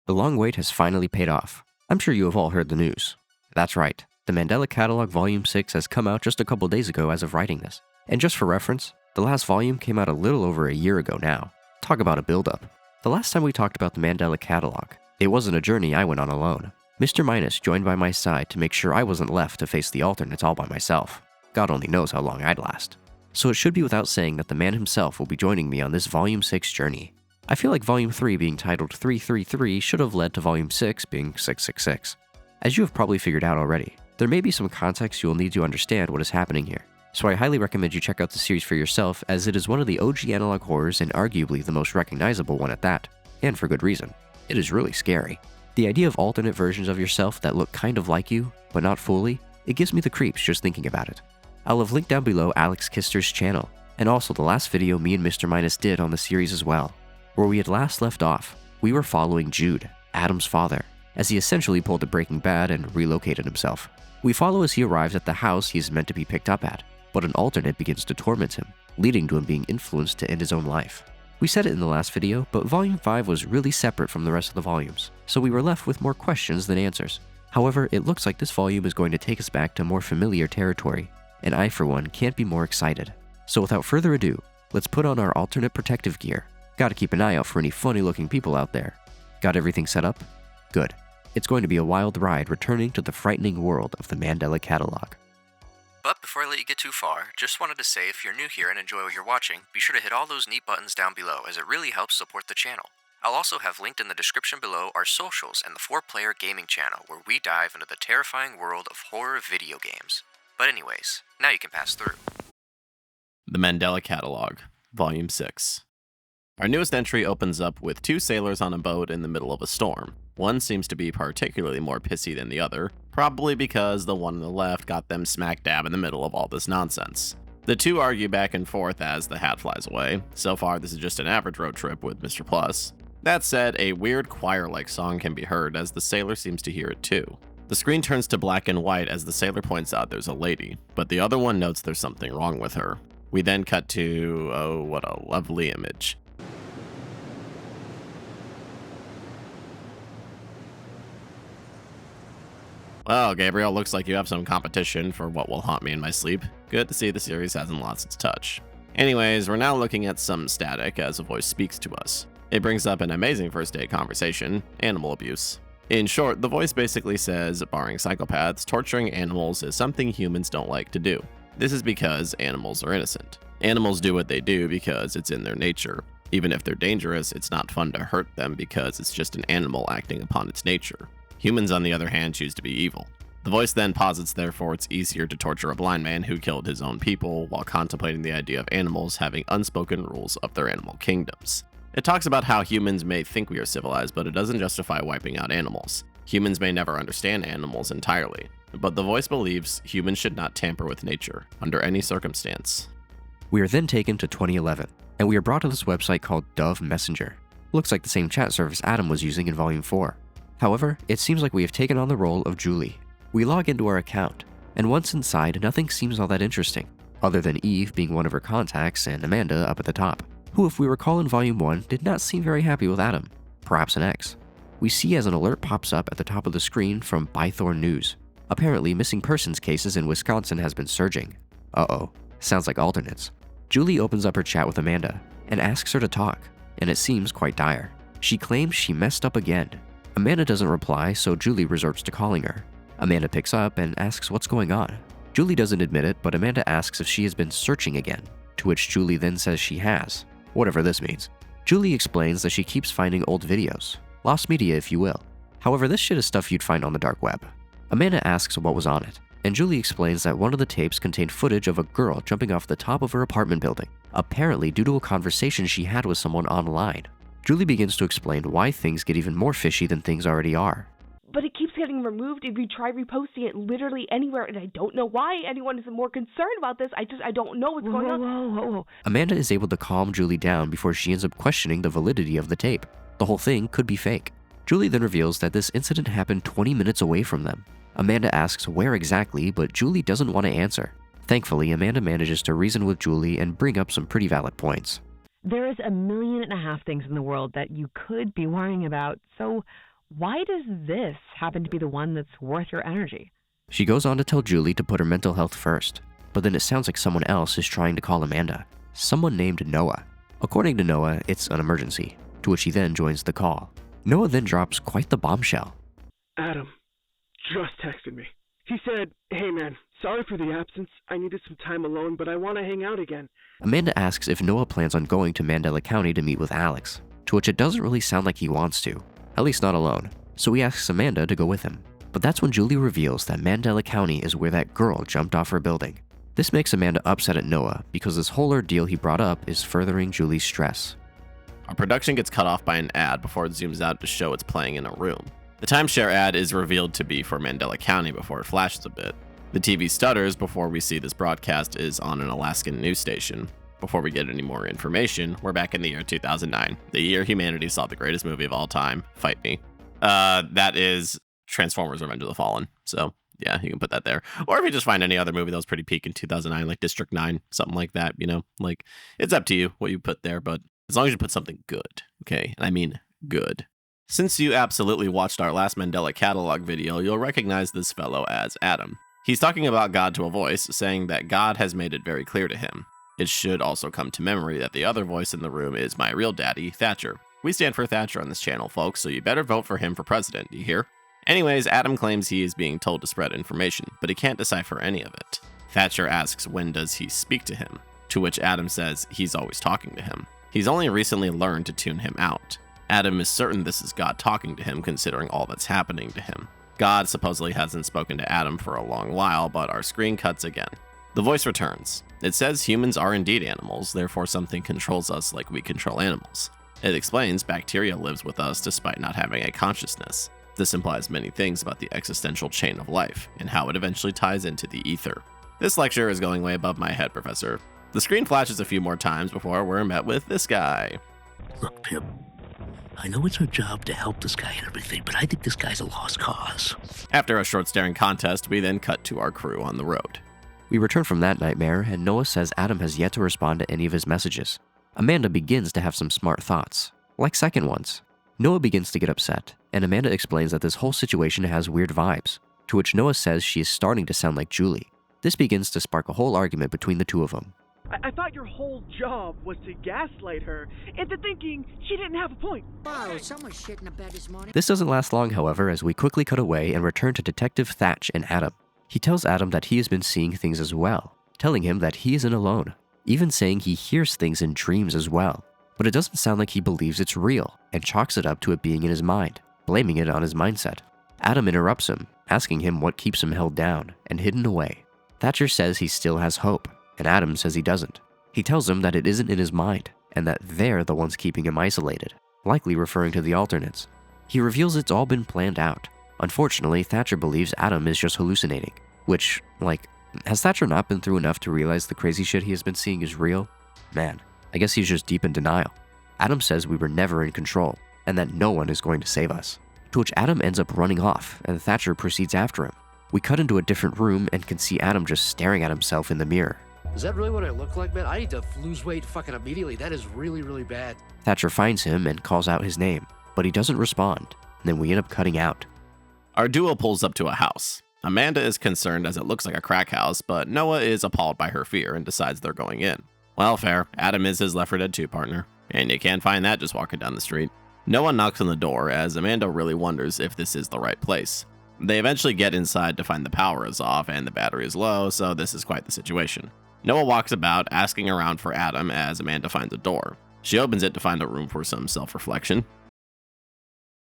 The long wait has finally paid off. I'm sure you have all heard the news. That's right, the Mandela Catalog Volume 6 has come out just a couple days ago as of writing this. And just for reference, the last volume came out a little over a year ago now. Talk about a build-up. The last time we talked about the Mandela Catalog, it wasn't a journey I went on alone. Mr. Minus joined by my side to make sure I wasn't left to face the alternates all by myself. God only knows how long I'd last. So it should be without saying that the man himself will be joining me on this Volume 6 journey. I feel like Volume 3 being titled 333 should have led to Volume 6 being 666. As you have probably figured out already, there may be some context you will need to understand what is happening here. So I highly recommend you check out the series for yourself, as it is one of the OG analog horrors and arguably the most recognizable one at that, and for good reason. It is really scary. The idea of alternate versions of yourself that look kind of like you, but not fully, it gives me the creeps just thinking about it. I'll have linked down below Alex Kister's channel, and also the last video me and Mr. Minus did on the series as well. Where we had last left off, we were following Jude, Adam's father, as he essentially pulled a Breaking Bad and relocated himself. We follow as he arrives at the house he is meant to be picked up at, but an alternate begins to torment him, leading to him being influenced to end his own life. We said it in the last video, but Volume 5 was really separate from the rest of the volumes, so we were left with more questions than answers. However, it looks like this volume is going to take us back to more familiar territory, and I, for one, can't be more excited. So without further ado, let's put on our alternate protective gear. Gotta keep an eye out for any funny-looking people out there. Got everything set up? Good. It's going to be a wild ride returning to the frightening world of the Mandela Catalog. But before I let you get too far, just wanted to say if you're new here and enjoy what you're watching, be sure to hit all those neat buttons down below, as it really helps support the channel. I'll also have linked in the description below our socials and the 4-player gaming channel, where we dive into the terrifying world of horror video games. But anyways, now you can pass through. The Mandela Catalog, Volume 6. Our newest entry opens up with 2 sailors on a boat in the middle of a storm. One seems to be particularly more pissy than the other, probably because the one on the left got them smack dab in the middle of all this nonsense. The 2 argue back and forth as the hat flies away. So far, this is just an average road trip with Mr. Plus. That said, a weird choir-like song can be heard as the sailor seems to hear it too. The screen turns to black and white as the sailor points out there's a lady, but the other one notes there's something wrong with her. We then cut to, oh, what a lovely image. Well, Gabriel, looks like you have some competition for what will haunt me in my sleep. Good to see the series hasn't lost its touch. Anyways, we're now looking at some static as a voice speaks to us. It brings up an amazing first date conversation, animal abuse. In short, the voice basically says, barring psychopaths, torturing animals is something humans don't like to do. This is because animals are innocent. Animals do what they do because it's in their nature. Even if they're dangerous, it's not fun to hurt them because it's just an animal acting upon its nature. Humans, on the other hand, choose to be evil. The voice then posits, therefore, it's easier to torture a blind man who killed his own people while contemplating the idea of animals having unspoken rules of their animal kingdoms. It talks about how humans may think we are civilized, but it doesn't justify wiping out animals. Humans may never understand animals entirely, but the voice believes humans should not tamper with nature, under any circumstance. We are then taken to 2011, and we are brought to this website called Dove Messenger. Looks like the same chat service Adam was using in Volume 4. However, it seems like we have taken on the role of Julie. We log into our account, and once inside, nothing seems all that interesting, other than Eve being one of her contacts and Amanda up at the top, who, if we recall in Volume 1, did not seem very happy with Adam, perhaps an ex. We see as an alert pops up at the top of the screen from Bythorn News. Apparently, missing persons cases in Wisconsin has been surging. Uh-oh, sounds like alternates. Julie opens up her chat with Amanda and asks her to talk, and it seems quite dire. She claims she messed up again. Amanda doesn't reply, so Julie resorts to calling her. Amanda picks up and asks what's going on. Julie doesn't admit it, but Amanda asks if she has been searching again, to which Julie then says she has, whatever this means. Julie explains that she keeps finding old videos, lost media if you will. However, this shit is stuff you'd find on the dark web. Amanda asks what was on it, and Julie explains that one of the tapes contained footage of a girl jumping off the top of her apartment building, apparently due to a conversation she had with someone online. Julie begins to explain why things get even more fishy than things already are. But it keeps getting removed if you try reposting it literally anywhere, and I don't know why anyone is more concerned about this. I don't know what's going on. Whoa. Amanda is able to calm Julie down before she ends up questioning the validity of the tape. The whole thing could be fake. Julie then reveals that this incident happened 20 minutes away from them. Amanda asks where exactly, but Julie doesn't want to answer. Thankfully, Amanda manages to reason with Julie and bring up some pretty valid points. There is 1.5 million things in the world that you could be worrying about, so why does this happen to be the one that's worth your energy? She goes on to tell Julie to put her mental health first, but then it sounds like someone else is trying to call Amanda. Someone named Noah. According to Noah, it's an emergency, to which he then joins the call. Noah then drops quite the bombshell. Adam just texted me. He said, "Hey man, sorry for the absence. I needed some time alone, but I want to hang out again." Amanda asks if Noah plans on going to Mandela County to meet with Alex, to which it doesn't really sound like he wants to, at least not alone, so he asks Amanda to go with him. But that's when Julie reveals that Mandela County is where that girl jumped off her building. This makes Amanda upset at Noah because this whole ordeal he brought up is furthering Julie's stress. Our production gets cut off by an ad before it zooms out to show it's playing in a room. The timeshare ad is revealed to be for Mandela County before it flashes a bit. The TV stutters before we see this broadcast is on an Alaskan news station. Before we get any more information, we're back in the year 2009, the year humanity saw the greatest movie of all time, Fight Me. That is Transformers: Revenge of the Fallen. So yeah, you can put that there. Or if you just find any other movie that was pretty peak in 2009, like District 9, something like that, like it's up to you what you put there, but as long as you put something good, okay? And I mean good. Since you absolutely watched our last Mandela catalog video, you'll recognize this fellow as Adam. He's talking about God to a voice, saying that God has made it very clear to him. It should also come to memory that the other voice in the room is my real daddy, Thatcher. We stand for Thatcher on this channel, folks, so you better vote for him for president, do you hear? Anyways, Adam claims he is being told to spread information, but he can't decipher any of it. Thatcher asks when does he speak to him, to which Adam says he's always talking to him. He's only recently learned to tune him out. Adam is certain this is God talking to him considering all that's happening to him. God supposedly hasn't spoken to Adam for a long while, but our screen cuts again. The voice returns. It says humans are indeed animals, therefore something controls us like we control animals. It explains bacteria lives with us despite not having a consciousness. This implies many things about the existential chain of life and how it eventually ties into the ether. This lecture is going way above my head, Professor. The screen flashes a few more times before we're met with this guy. Look, Pip, I know it's our job to help this guy and everything, but I think this guy's a lost cause. After a short staring contest, we then cut to our crew on the road. We return from that nightmare, and Noah says Adam has yet to respond to any of his messages. Amanda begins to have some smart thoughts, like second ones. Noah begins to get upset, and Amanda explains that this whole situation has weird vibes, to which Noah says she is starting to sound like Julie. This begins to spark a whole argument between the two of them. I thought your whole job was to gaslight her into thinking she didn't have a point. Whoa, someone's shitting the bed this morning. This doesn't last long, however, as we quickly cut away and return to Detective Thatch and Adam. He tells Adam that he has been seeing things as well, telling him that he isn't alone, even saying he hears things in dreams as well. But it doesn't sound like he believes it's real, and chalks it up to it being in his mind, blaming it on his mindset. Adam interrupts him, asking him what keeps him held down and hidden away. Thatcher says he still has hope, and Adam says he doesn't. He tells him that it isn't in his mind, and that they're the ones keeping him isolated, likely referring to the alternates. He reveals it's all been planned out. Unfortunately, Thatcher believes Adam is just hallucinating, which, has Thatcher not been through enough to realize the crazy shit he has been seeing is real? Man, I guess he's just deep in denial. Adam says we were never in control, and that no one is going to save us. To which Adam ends up running off, and Thatcher proceeds after him. We cut into a different room and can see Adam just staring at himself in the mirror. Is that really what I look like, man? I need to lose weight fucking immediately. That is really, really bad. Thatcher finds him and calls out his name, but he doesn't respond, and then we end up cutting out. Our duo pulls up to a house. Amanda is concerned as it looks like a crack house, but Noah is appalled by her fear and decides they're going in. Well, fair. Adam is his Left 4 Dead 2 partner, and you can't find that just walking down the street. Noah knocks on the door as Amanda really wonders if this is the right place. They eventually get inside to find the power is off and the battery is low, so this is quite the situation. Noah walks about, asking around for Adam as Amanda finds a door. She opens it to find a room for some self-reflection.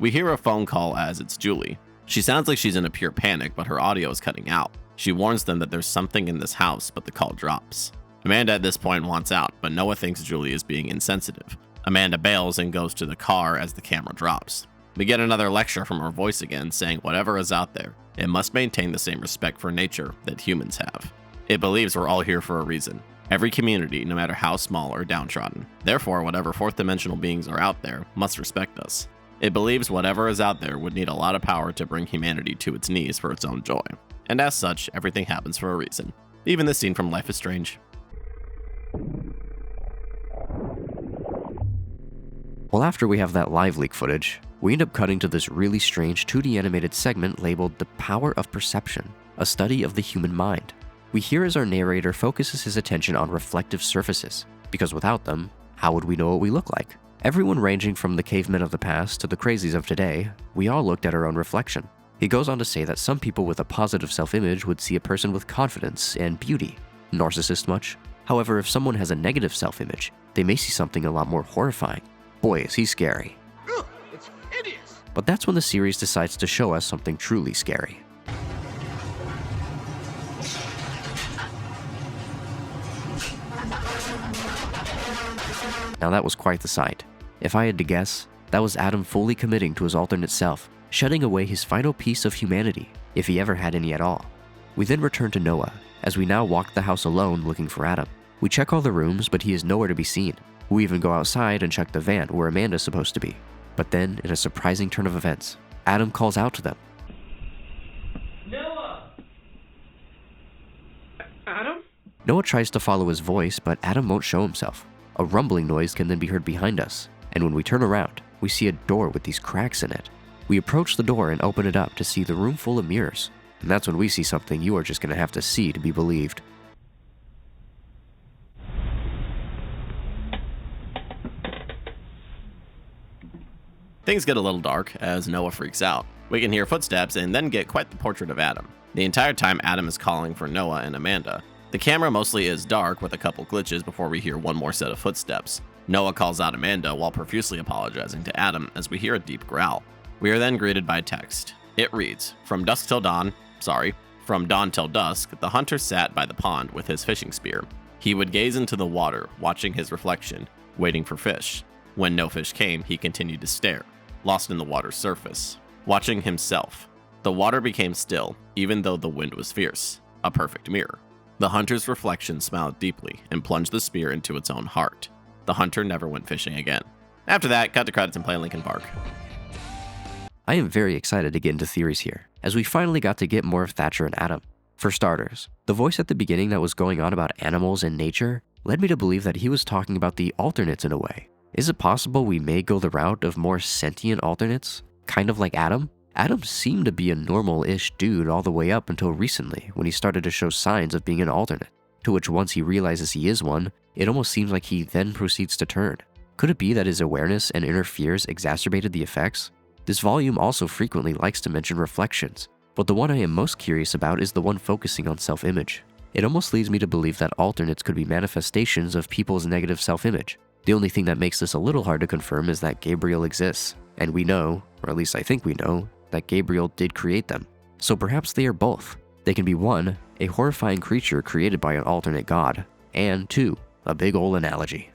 We hear a phone call as it's Julie. She sounds like she's in a pure panic, but her audio is cutting out. She warns them that there's something in this house, but the call drops. Amanda at this point wants out, but Noah thinks Julie is being insensitive. Amanda bails and goes to the car as the camera drops. We get another lecture from her voice again, saying whatever is out there, it must maintain the same respect for nature that humans have. It believes we're all here for a reason. Every community, no matter how small or downtrodden. Therefore, whatever fourth dimensional beings are out there must respect us. It believes whatever is out there would need a lot of power to bring humanity to its knees for its own joy. And as such, everything happens for a reason. Even this scene from Life is Strange. Well, after we have that live leak footage, We end up cutting to this really strange 2D animated segment labeled The Power of Perception, a study of the human mind. We hear as our narrator focuses his attention on reflective surfaces, because without them, how would we know what we look like? Everyone ranging from the cavemen of the past to the crazies of today, we all looked at our own reflection. He goes on to say that some people with a positive self-image would see a person with confidence and beauty. Narcissist much? However, if someone has a negative self-image, they may see something a lot more horrifying. Boy, is he scary. Ugh, it's hideous. But that's when the series decides to show us something truly scary. Now that was quite the sight. If I had to guess, that was Adam fully committing to his alternate self, shedding away his final piece of humanity, if he ever had any at all. We then return to Noah, as we now walk the house alone looking for Adam. We check all the rooms, but he is nowhere to be seen. We even go outside and check the van where Amanda's supposed to be. But then, in a surprising turn of events, Adam calls out to them. Noah! Adam? Noah tries to follow his voice, but Adam won't show himself. A rumbling noise can then be heard behind us, and when we turn around, we see a door with these cracks in it. We approach the door and open it up to see the room full of mirrors, and that's when we see something you are just gonna have to see to be believed. Things get a little dark as Noah freaks out. We can hear footsteps and then get quite the portrait of Adam. The entire time Adam is calling for Noah and Amanda. The camera mostly is dark with a couple glitches before we hear one more set of footsteps. Noah calls out Amanda while profusely apologizing to Adam as we hear a deep growl. We are then greeted by text. It reads, from dawn till dusk, the hunter sat by the pond with his fishing spear. He would gaze into the water, watching his reflection, waiting for fish. When no fish came, he continued to stare, lost in the water's surface, watching himself. The water became still, even though the wind was fierce, a perfect mirror. The hunter's reflection smiled deeply and plunged the spear into its own heart. The hunter never went fishing again. After that, cut to credits and play Linkin Park. I am very excited to get into theories here, as we finally got to get more of Thatcher and Adam. For starters, the voice at the beginning that was going on about animals and nature led me to believe that he was talking about the alternates in a way. Is it possible we may go the route of more sentient alternates? Kind of like Adam? Adam seemed to be a normal-ish dude all the way up until recently when he started to show signs of being an alternate, to which once he realizes he is one, it almost seems like he then proceeds to turn. Could it be that his awareness and inner fears exacerbated the effects? This volume also frequently likes to mention reflections, but the one I am most curious about is the one focusing on self-image. It almost leads me to believe that alternates could be manifestations of people's negative self-image. The only thing that makes this a little hard to confirm is that Gabriel exists, and we know, or at least I think we know, that Gabriel did create them. So perhaps they are both. They can be 1, a horrifying creature created by an alternate god, and 2, a big ol' analogy.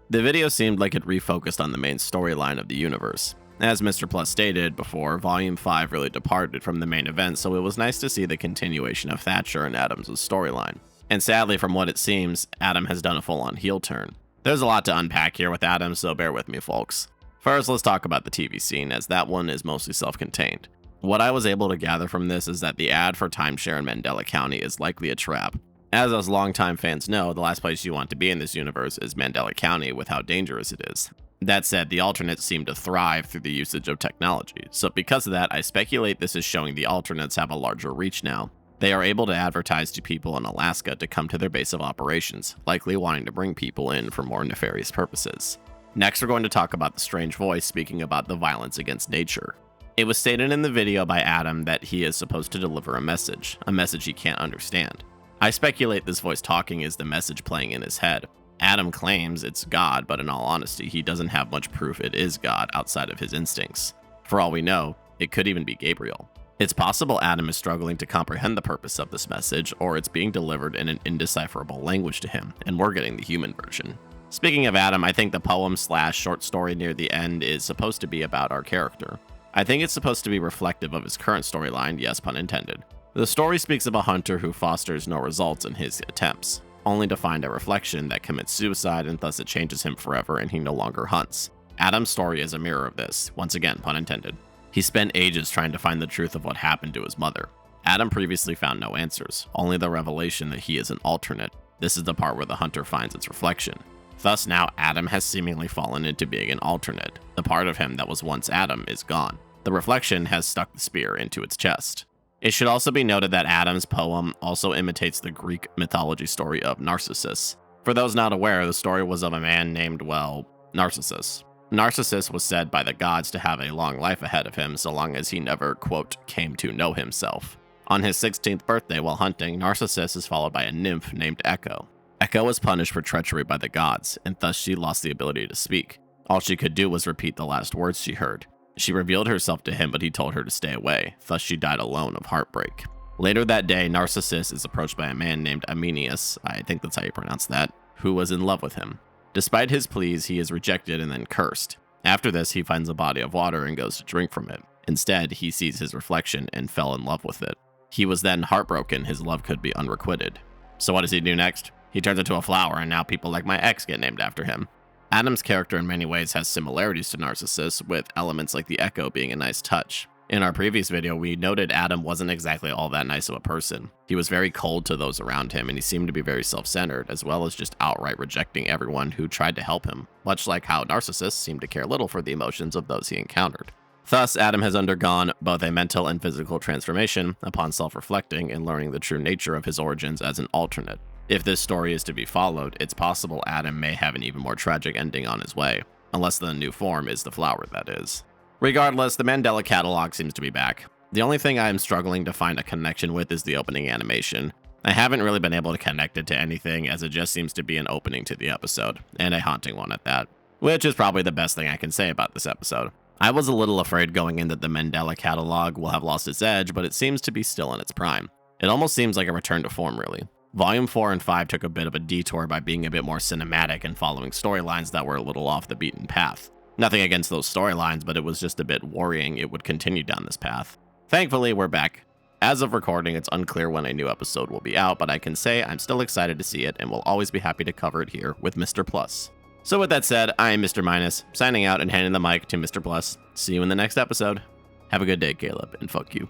The video seemed like it refocused on the main storyline of the universe. As Mr. Plus stated before, Volume 5 really departed from the main event, so it was nice to see the continuation of Thatcher and Adams' storyline. And sadly, from what it seems, Adam has done a full-on heel turn. There's a lot to unpack here with Adam, so bear with me, folks. First, let's talk about the TV scene, as that one is mostly self-contained. What I was able to gather from this is that the ad for timeshare in Mandela County is likely a trap. As us longtime fans know, the last place you want to be in this universe is Mandela County with how dangerous it is. That said, the alternates seem to thrive through the usage of technology, so because of that, I speculate this is showing the alternates have a larger reach now. They are able to advertise to people in Alaska to come to their base of operations, likely wanting to bring people in for more nefarious purposes. Next, we're going to talk about the strange voice speaking about the violence against nature. It was stated in the video by Adam that he is supposed to deliver a message he can't understand. I speculate this voice talking is the message playing in his head. Adam claims it's God, but in all honesty, he doesn't have much proof it is God outside of his instincts. For all we know, it could even be Gabriel. It's possible Adam is struggling to comprehend the purpose of this message, or it's being delivered in an indecipherable language to him, and we're getting the human version. Speaking of Adam, I think the poem/short story near the end is supposed to be about our character. I think it's supposed to be reflective of his current storyline, yes, pun intended. The story speaks of a hunter who fosters no results in his attempts, only to find a reflection that commits suicide, and thus it changes him forever and he no longer hunts. Adam's story is a mirror of this, once again, pun intended. He spent ages trying to find the truth of what happened to his mother. Adam previously found no answers, only the revelation that he is an alternate. This is the part where the hunter finds its reflection. Thus now Adam has seemingly fallen into being an alternate. The part of him that was once Adam is gone. The reflection has stuck the spear into its chest. It should also be noted that Adam's poem also imitates the Greek mythology story of Narcissus. For those not aware, the story was of a man named, well, Narcissus. Narcissus was said by the gods to have a long life ahead of him so long as he never, quote, came to know himself. On his 16th birthday while hunting, Narcissus is followed by a nymph named Echo. Echo was punished for treachery by the gods, and thus she lost the ability to speak. All she could do was repeat the last words she heard. She revealed herself to him, but he told her to stay away, thus she died alone of heartbreak. Later that day, Narcissus is approached by a man named Amenius, I think that's how you pronounce that, who was in love with him. Despite his pleas, he is rejected and then cursed. After this, he finds a body of water and goes to drink from it. Instead, he sees his reflection and fell in love with it. He was then heartbroken his love could be unrequited. So what does he do next? He turns into a flower, and now people like my ex get named after him. Adam's character in many ways has similarities to Narcissus, with elements like the echo being a nice touch. In our previous video, we noted Adam wasn't exactly all that nice of a person. He was very cold to those around him, and he seemed to be very self-centered, as well as just outright rejecting everyone who tried to help him, much like how Narcissus seemed to care little for the emotions of those he encountered. Thus, Adam has undergone both a mental and physical transformation upon self-reflecting and learning the true nature of his origins as an alternate. If this story is to be followed, it's possible Adam may have an even more tragic ending on his way, unless the new form is the flower, that is. Regardless, the Mandela catalog seems to be back. The only thing I am struggling to find a connection with is the opening animation. I haven't really been able to connect it to anything, as it just seems to be an opening to the episode, and a haunting one at that, which is probably the best thing I can say about this episode. I was a little afraid going in that the Mandela catalog will have lost its edge, but it seems to be still in its prime. It almost seems like a return to form, really. Volume 4 and 5 took a bit of a detour by being a bit more cinematic and following storylines that were a little off the beaten path. Nothing against those storylines, but it was just a bit worrying it would continue down this path. Thankfully, we're back. As of recording, it's unclear when a new episode will be out, but I can say I'm still excited to see it and will always be happy to cover it here with Mr. Plus. So with that said, I am Mr. Minus, signing out and handing the mic to Mr. Plus. See you in the next episode. Have a good day, Caleb, and fuck you.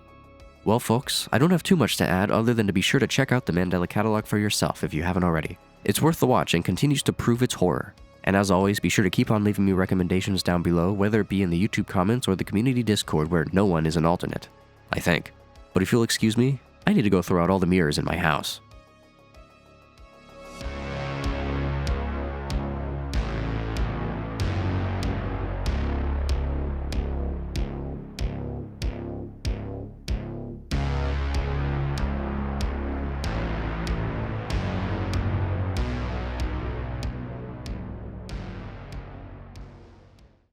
Well, folks, I don't have too much to add other than to be sure to check out the Mandela catalog for yourself if you haven't already. It's worth the watch and continues to prove its horror. And as always, be sure to keep on leaving me recommendations down below, whether it be in the YouTube comments or the community Discord where no one is an alternate. I think. But if you'll excuse me, I need to go throw out all the mirrors in my house.